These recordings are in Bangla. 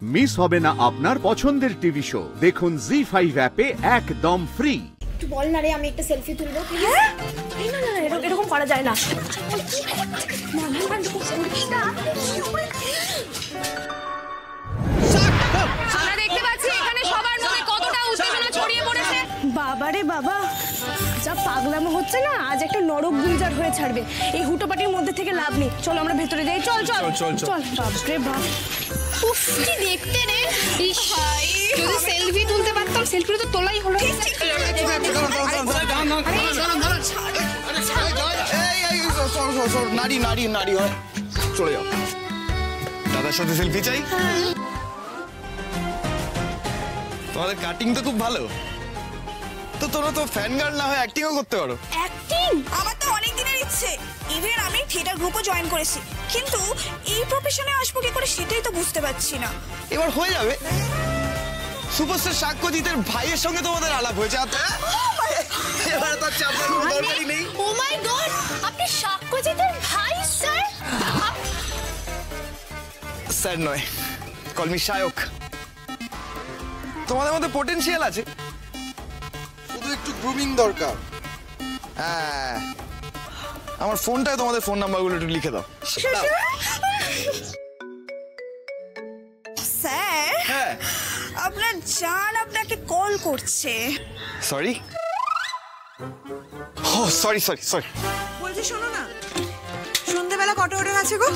মিস হবে না আপনার পছন্দের টিভি শো। দেখুন জি5 অ্যাপে একদম ফ্রি। তুই বল না রে, আমি একটা সেলফি তুলবো প্লিজ। না না না, এরকম করা যায় না। আমরা দেখতে পাচ্ছি এখানে সবার মধ্যে কতটা উত্তেজনা ছড়িয়ে পড়েছে। বাবা রে বাবা, যা পাগলামো হচ্ছে না, আজ একটা নরক গুলজার হয়ে ছাড়বে। এই হুটোপাটির মধ্যে থেকে লাভ নেই, চল আমরা ভেতরে যাই। চল চল চল চল। বাপরে বাপ, উফ কি দেখতে রে। যদি সেলফি তুলতে পারতাম, সেলফি তো তোলাই হলো। নারী নারী নারী হয়, চলে যাও। দাদার সাথে সেলফি চাই। তোমাদের কাটিং তো খুব ভালো, তো তোমরা তো ফ্যান গার্ল না হয় অ্যাক্টিংও করতে পারো। অ্যাক্টিং আমার তো অনেক দিনের ইচ্ছে। ইভেন আমি থিয়েটার গ্রুপও জয়েন করেছি, কিন্তু এই প্রফেশনে আসবো কি করে সেটাই তো বুঝতে পারছি না। এবার হয়ে যাবে। সুপারস্টার সাক্ষ্যজিতের ভাইয়ের সঙ্গে তোমাদের আলাপ হয়েছে। এবার তো চাপের কোনো দরকারই নেই। ও মাই গড, আপনি সাক্ষ্যজিতের ভাই স্যার? স্যার নয়, কল মি শায়ক। তোমাদের মধ্যে পটেনশিয়াল আছে, শুধু একটু গ্রুমিং দরকার। হ্যাঁ, আমার ফোনটায় তোমাদের ফোন নাম্বারগুলো একটু লিখে দাও। স্যার, হ্যাঁ আপনার জান আপনাকে কল করছে। সরি, ও সরি সরি সরি। বলছি শোনো না, সন্ধ্যেবেলা কটা অর্ডার আছে গো?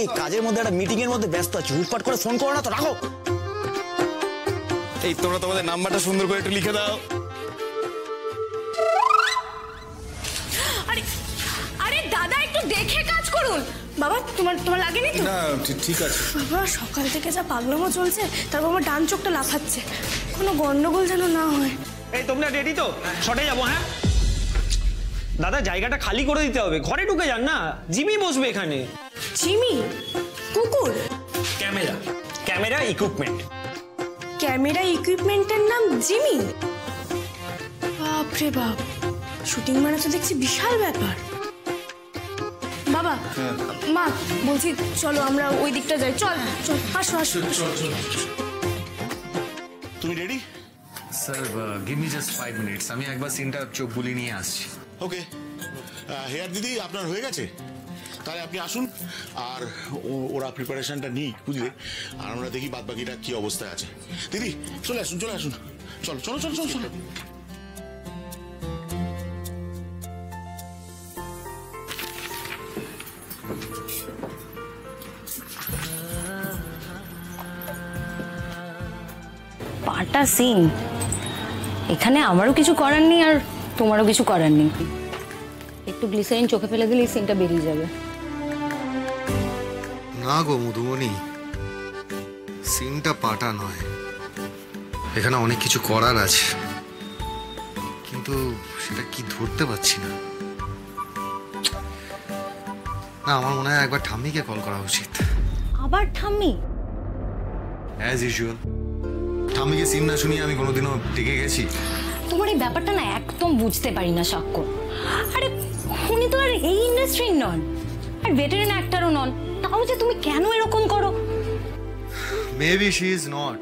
এই কাজের মধ্যে একটা মিটিং এর মধ্যে ব্যস্ত আছি, হুটপাট করে ফোন করো না তো, রাখো। এই তোমরা তোমাদের নাম্বারটা সুন্দর করে একটু লিখে দাও। আরে আরে দাদা, একটু দেখে কাজ করুন। বাবা, তোমার লাগেনি তো? না ঠিক আছে। বাবা, সকাল থেকে যা পাগলামো চলছে, তারপর আমার ডান চোখটা লাফাচ্ছে। কোনো গন্ডগোল যেন না হয়। এই তোমরা রেডি তো? শটে যাবো। হ্যাঁ দাদা, জায়গাটা খালি করে দিতে হবে, ঘরে ঢুকে যান না, জিমি বসবে এখানে। জিমি? কুকুর? Camera camera equipment. ক্যামেরা ইকুইপমেন্টের নাম জিমি? বাপরে বাপ, শুটিং মানে তো দেখছি বিশাল ব্যাপার। বাবা, মা, বলছি চলো আমরা ওই দিকটা যাই। চল চল, আসো আসো। তুমি ready? Sir give me just 5 minutes, আমি একবার সিনটা চোখ বুলিয়ে নিয়ে আসছি। ওকে, হেয়ার দিদি আপনার হয়ে গেছে, তাহলে আপনি আসুন আর ওরা প্রিপারেশনটা নিই, বুঝলে? আর আমরা দেখি বাদ বাকিটা কি অবস্থায় আছে। দিদি চলে আসুন চলে আসুন, চলো চলো চলো চলো চলো। পাটা সিন, এখানে আমারও কিছু করার নেই আর তোমারও কিছু করার নেই। একটু গ্লিসারিন চোখে ফেলে দিলেই সিনটা বেরিয়ে যাবে। না গো মধুবনী, সিনটা পাটা নয়, এখানে অনেক কিছু করার আছে, কিন্তু সেটা কি ধরতে পারছি না। না, আমার মনে হয় একবার ঠাম্মিকে কল করা উচিত। আবার ঠাম্মি? অ্যাজ ইউজুয়াল, ঠাম্মিকে সিন না শুনিয়ে আমি কোনোদিনও টিকে গেছি? তোমার এই ব্যাপারটা না একদম বুঝতে পারি না সাক্ষ্য। আরে উনি তো আর এই ইন্ডাস্ট্রির নন, আর ভেটেরান অ্যাক্টরও নন, তাও যে তুমি কেন এরকম করো? Maybe she is not,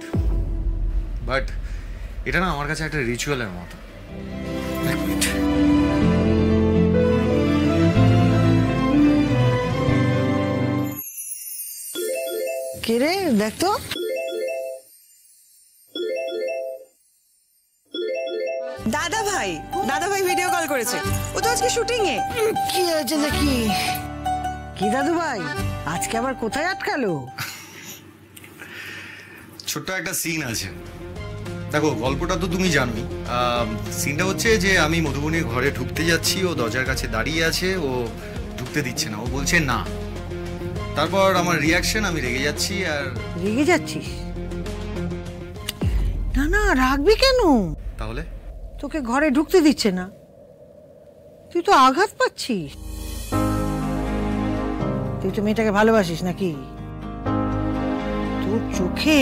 but এটা না আমার কাছে একটা রিচুয়ালের মতো। কে রে, দেখ তো। দাদা ভাই ভিডিও কল করেছে, ও তো আজকে শুটিং এ। কি হয়েছে দেখি? কি দাদু ভাই, আজকে আবার কোথায় আটকালো? ছোট্ট একটা সিন আছে, দেখো গল্পটা তো তুমি জানোই। সিনটা হচ্ছে যে আমি মধুবনীর ঘরে ঢুকতে যাচ্ছি, ও দরজার কাছে দাঁড়িয়ে আছে, ও ঢুকতে দিচ্ছে না, ও বলছে না। তারপর আমার রিয়াকশন, আমি রেগে যাচ্ছি। আর রেগে যাচ্ছিস? না না, রাখবি কেন? তাহলে তোকে ঘরে ঢুকতে দিচ্ছে না, তুই তো আঘাত পাচ্ছিস। তুই তো মেয়েটাকে ভালোবাসিস নাকি? তোর চোখে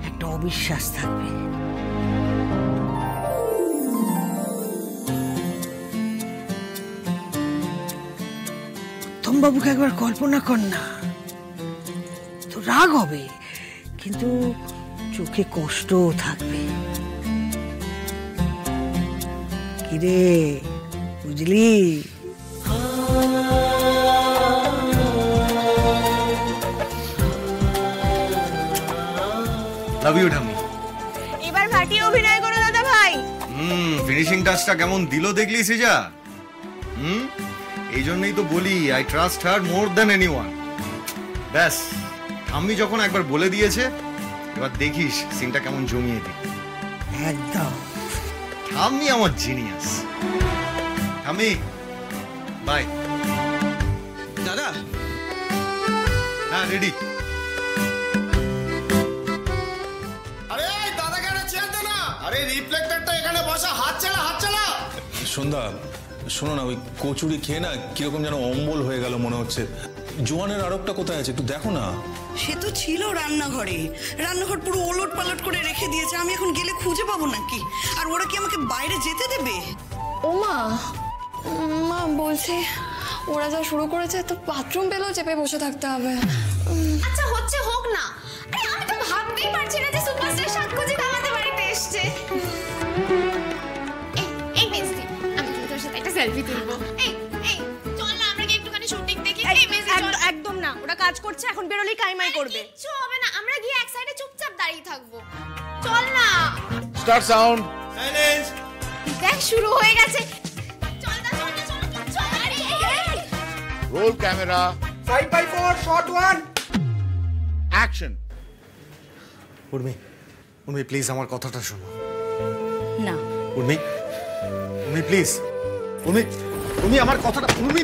একটা অবিশ্বাস থাকবে। বাবুকে একবার কল্পনা কর না, তো রাগ হবে, কিন্তু চোখে কষ্টও থাকবে। কিরে বুঝলি? লাভ ইউ ঠাম্মি। এবার ফাটিয়ে অভিনয় করো দাদা ভাই। ফিনিশিং টাচটা কেমন দিল দেখলি সিজা? এই জন্যই তো বলি I trust her more than anyone. ব্যাস ঠাম্মি যখন একবার বলে দিয়েছে, এবার দেখিস সিনটা কেমন জমিয়ে দিই। একদম। ঠাম্মি আমার জিনিয়াস। ঠাম্মি বাই। দাদা হ্যাঁ রেডি। আরে দাদাকে একটা চেয়ার দে না। আরে রিফ্লেক্টরটা এখানে বসা, হাত চালা। সন্ধ্যা শোনো না, ওই কচুরি খেয়ে না কিরকম যেন অম্বল হয়ে গেল মনে হচ্ছে। জোয়ানের আরবটা কোথায় আছে একটু দেখো না। সে তো ছিল রান্নাঘরে, রান্নাঘর পুরো ওলট পালট করে রেখে দিয়েছে। আমি এখন গেলে খুঁজে পাবো নাকি? আর ওরা কি আমাকে বাইরে যেতে দেবে? ও মা, মা বলছে ওরা যা শুরু করেছে তো বাথরুম পেলেও চেপে বসে থাকতে হবে। আচ্ছা হচ্ছে হোক না। আরে আমি তো ভাবতেই পারছি না যে সুপারস্টার সাতকোজি আমাদের বাড়িতে এসেছে। এই মেজদি, আমি তোর সাথে একটা সেলফি তুলবো। এই চল না আমরা কি একটুখানি শুটিং দেখি। এই মেজদি একদম না, ওরা কাজ করছে, এখন বেরোলেই কাইমাই করবে। কিচ্ছু হবে না, আমরা গিয়ে এক সাইডে চুপচাপ দাঁড়িয়ে থাকবো। চল না। Start sound. সাইলেন্স। দেখ শুরু হয়ে গেছে। চল না। Roll camera. 5x4 shot 1 action. Urmi please আমার কথাটা শোনো। না উর্মি প্লিজ। উর্মি আমার কথাটা। Urmi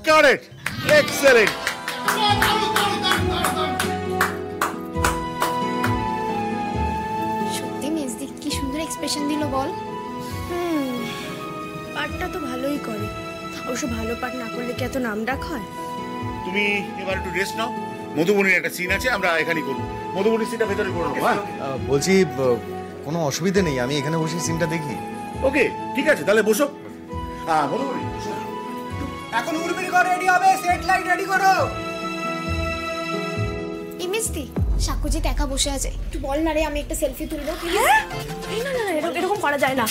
Got it. Excellent. সত্যি মেজদি কি সুন্দর এক্সপ্রেশন দিল বল। পার্টটা তো ভালোই করে। অবশ্য ভালো পার্ট না করলে কি এত নাম ডাক হয়? তুমি এবার একটু রেস্ট নাও। মধুবনীর একটা সিন আছে, আমরা এখানেই করব। মধুবনীর সিনটা ভেতরে করব। হ্যাঁ বলছি কোনো অসুবিধা নেই, আমি এখানে বসে সিনটা দেখি। ওকে ঠিক আছে, তাহলে বসো। মধুবনী এখন উর্মির ঘর রেডি হবে, সেট লাইট রেডি করো। মেজদি সাকুজিৎ একা বসে আছে, একটু বল না রে আমি একটা সেলফি তুলবো। না এরকম করা যায় না।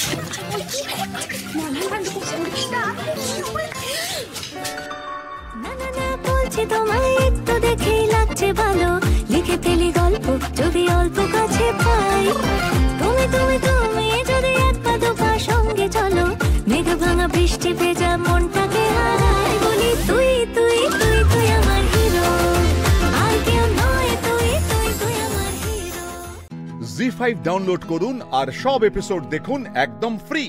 বলছি তোমায় একটু দেখেই লাগছে ভালো, লিখে ফেলি গল্প যদি অল্প কাছে পাই। তুমি যদি এক পা দু পা সঙ্গে চলো, মেঘ ভাঙা বৃষ্টি ভেজা মনটাকে হারাই। বলি তুই আমার হিরো, আর কেউ নয়। তুই আমার হিরো। জি5 ডাউনলোড করুন আর সব এপিসোড দেখুন একদম ফ্রি।